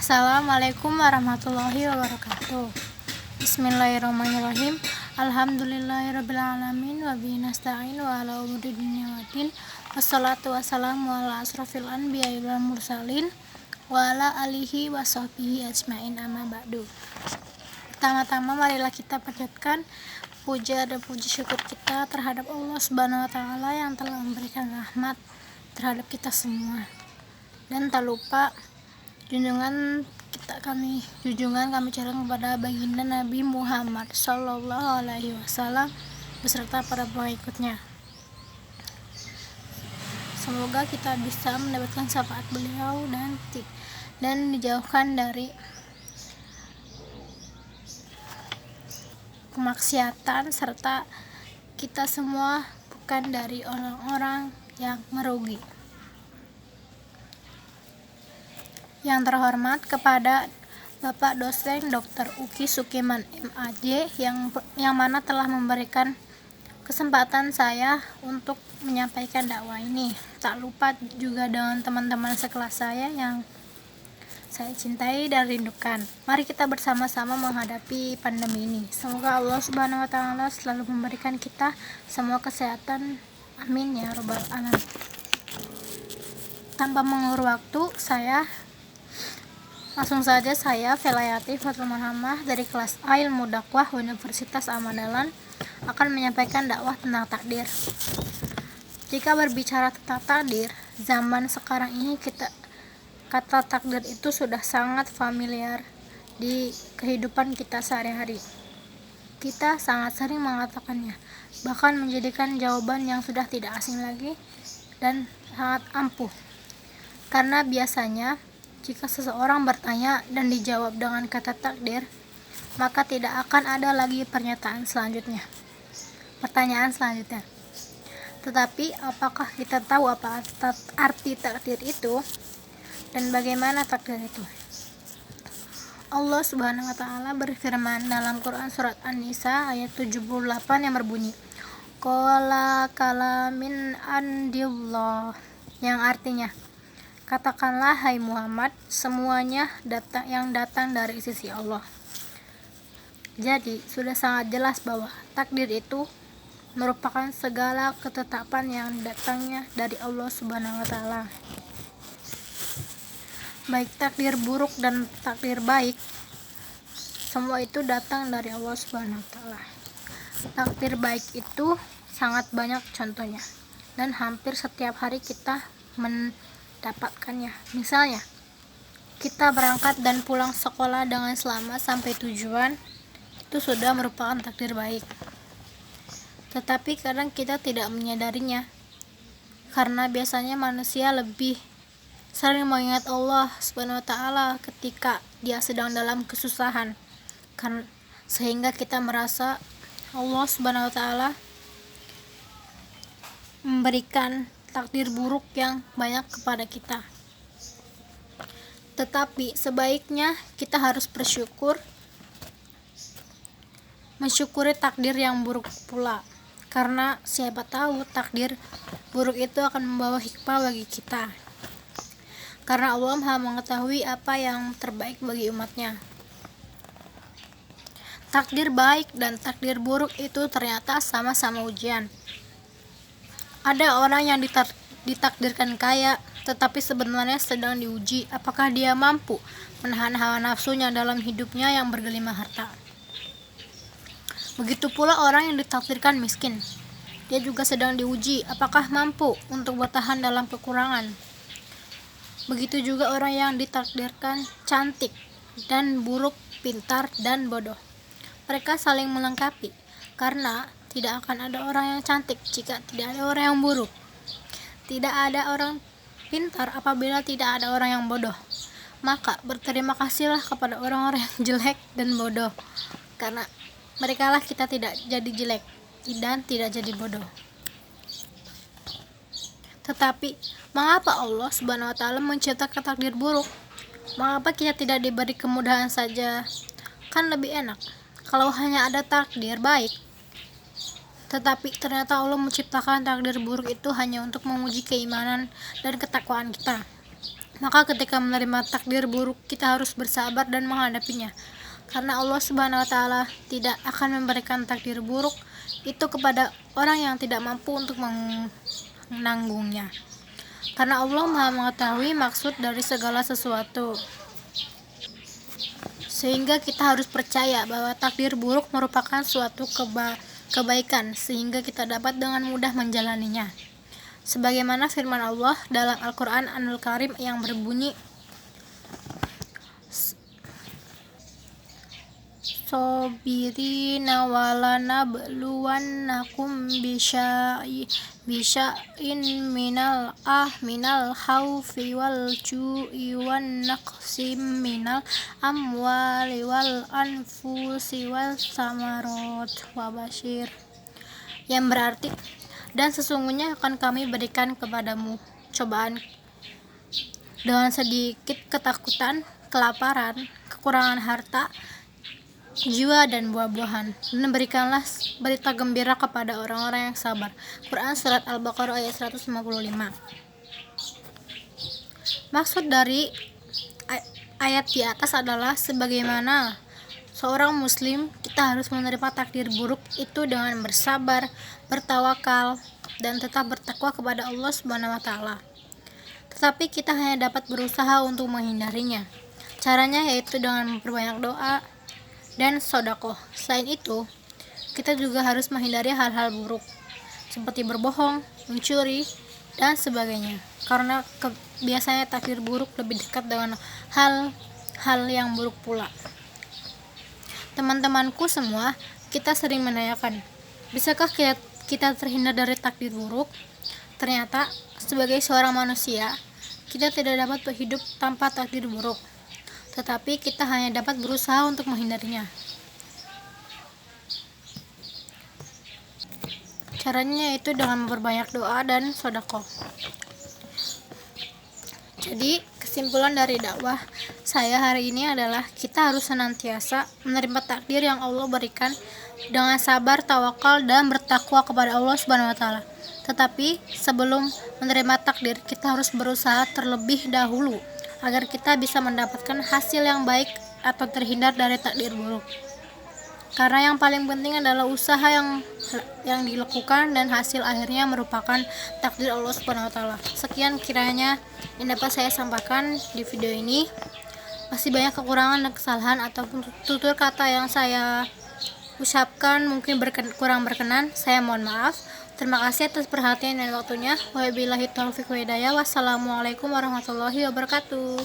Assalamualaikum warahmatullahi wabarakatuh. Bismillahirrahmanirrahim. Alhamdulillahirrabbilalamin. Wabihi nasta'in wa ala umuri dunya waddin. Wassalatu wassalamu ala asrofil anbiya'i wal mursalin wa ala alihi wa sahbihi ajmain, amma ba'du. Pertama-tama marilah kita panjatkan puja dan puji syukur kita terhadap Allah Subhanahu wa taala yang telah memberikan rahmat terhadap kita semua. Dan tak lupa junjungan kami curahkan kepada baginda Nabi Muhammad Sallallahu Alaihi Wasallam beserta para pengikutnya. Semoga kita bisa mendapatkan syafaat beliau dan dijauhkan dari kemaksiatan, serta kita semua bukan dari orang-orang yang merugi. Yang terhormat kepada Bapak Dosen Dr. Uki Sukiman MAJ yang mana telah memberikan kesempatan saya untuk menyampaikan dakwah ini. Tak lupa juga dengan teman-teman sekelas saya yang saya cintai dan rindukan. Mari kita bersama-sama menghadapi pandemi ini. Semoga Allah Subhanahu wa taala selalu memberikan kita semua kesehatan. Amin ya rabbal alamin. Tanpa mengulur waktu, langsung saja saya Velayati Fatul Muhammad dari kelas A Ilmu Dakwah Universitas Ahmad Dahlan akan menyampaikan dakwah tentang takdir. Jika berbicara tentang takdir, zaman sekarang ini kata takdir itu sudah sangat familiar di kehidupan kita sehari-hari. Kita sangat sering mengatakannya, bahkan menjadikan jawaban yang sudah tidak asing lagi dan sangat ampuh. Karena biasanya jika seseorang bertanya dan dijawab dengan kata takdir, maka tidak akan ada lagi pertanyaan selanjutnya. Tetapi apakah kita tahu apa arti takdir itu dan bagaimana takdir itu? Allah Subhanahu wa taala berfirman dalam Quran surat An-Nisa ayat 78 yang berbunyi, Qala kalamin andillah, yang artinya, katakanlah hai Muhammad, semuanya yang datang dari sisi Allah. Jadi sudah sangat jelas bahwa takdir itu merupakan segala ketetapan yang datangnya dari Allah Subhanahu wa taala. Baik takdir buruk dan takdir baik, semua itu datang dari Allah Subhanahu wa taala. Takdir baik itu sangat banyak contohnya dan hampir setiap hari kita mendapatkannya. Misalnya, kita berangkat dan pulang sekolah dengan selamat sampai tujuan, itu sudah merupakan takdir baik. Tetapi kadang kita tidak menyadarinya, karena biasanya manusia lebih sering mengingat Allah Subhanahu wa taala ketika dia sedang dalam kesusahan, sehingga kita merasa Allah Subhanahu wa taala memberikan takdir buruk yang banyak kepada kita. Tetapi sebaiknya kita harus mensyukuri takdir yang buruk pula, karena siapa tahu takdir buruk itu akan membawa hikmah bagi kita, karena Allah Maha mengetahui apa yang terbaik bagi umatnya. Takdir baik dan takdir buruk itu ternyata sama-sama ujian. Ada orang yang ditakdirkan kaya, tetapi sebenarnya sedang diuji apakah dia mampu menahan hawa nafsunya dalam hidupnya yang bergelimang harta. Begitu pula orang yang ditakdirkan miskin, dia juga sedang diuji apakah mampu untuk bertahan dalam kekurangan. Begitu juga orang yang ditakdirkan cantik dan buruk, pintar dan bodoh. Mereka saling melengkapi, karena tidak akan ada orang yang cantik jika tidak ada orang yang buruk. Tidak ada orang pintar apabila tidak ada orang yang bodoh. Maka berterima kasihlah kepada orang-orang yang jelek dan bodoh, karena mereka lah kita tidak jadi jelek dan tidak jadi bodoh. Tetapi mengapa Allah Subhanahu wa taala menciptakan takdir buruk? Mengapa kita tidak diberi kemudahan saja? Kan lebih enak kalau hanya ada takdir baik. Tetapi ternyata Allah menciptakan takdir buruk itu hanya untuk menguji keimanan dan ketakwaan kita. Maka ketika menerima takdir buruk, kita harus bersabar dan menghadapinya. Karena Allah Subhanahu wa taala tidak akan memberikan takdir buruk itu kepada orang yang tidak mampu untuk menanggungnya. Karena Allah Maha mengetahui maksud dari segala sesuatu. Sehingga kita harus percaya bahwa takdir buruk merupakan suatu kebaikan sehingga kita dapat dengan mudah menjalaninya. Sebagaimana firman Allah dalam Al-Qur'an Anul Karim yang berbunyi, Sobirina walana beluwannakum bisya'in minal khawfi wal ju'i wan naqsim minal amwali wal anfusi wal samarot wabashir, yang berarti, dan sesungguhnya akan kami berikan kepadamu cobaan dengan sedikit ketakutan, kelaparan, kekurangan harta, jiwa, dan buah-buahan, dan berikanlah berita gembira kepada orang-orang yang sabar. Quran Surat Al-Baqarah ayat 155. Maksud dari ayat di atas adalah sebagaimana seorang muslim, kita harus menerima takdir buruk itu dengan bersabar, bertawakal, dan tetap bertakwa kepada Allah Subhanahu wa taala. Tetapi kita hanya dapat berusaha untuk menghindarinya. Caranya yaitu dengan memperbanyak doa dan sedekah. Selain itu, kita juga harus menghindari hal-hal buruk seperti berbohong, mencuri, dan sebagainya. Karena biasanya takdir buruk lebih dekat dengan hal-hal yang buruk pula. Teman-temanku semua, kita sering menanyakan, bisakah kita terhindar dari takdir buruk? Ternyata, sebagai seorang manusia, kita tidak dapat hidup tanpa takdir buruk, tetapi kita hanya dapat berusaha untuk menghindarinya. Caranya yaitu dengan memperbanyak doa dan sedekah. Jadi, kesimpulan dari dakwah saya hari ini adalah kita harus senantiasa menerima takdir yang Allah berikan dengan sabar, tawakal, dan bertakwa kepada Allah Subhanahu wa taala. Tetapi sebelum menerima takdir, kita harus berusaha terlebih dahulu agar kita bisa mendapatkan hasil yang baik atau terhindar dari takdir buruk. Karena yang paling penting adalah usaha yang dilakukan dan hasil akhirnya merupakan takdir Allah Subhanahu wa taala. Sekian kiranya yang dapat saya sampaikan di video ini. Masih banyak kekurangan dan kesalahan ataupun tutur kata yang saya ucapkan mungkin kurang berkenan, saya mohon maaf. Terima kasih atas perhatian dan waktunya. Wabillahi taufiq wal hidayah. Wassalamualaikum warahmatullahi wabarakatuh.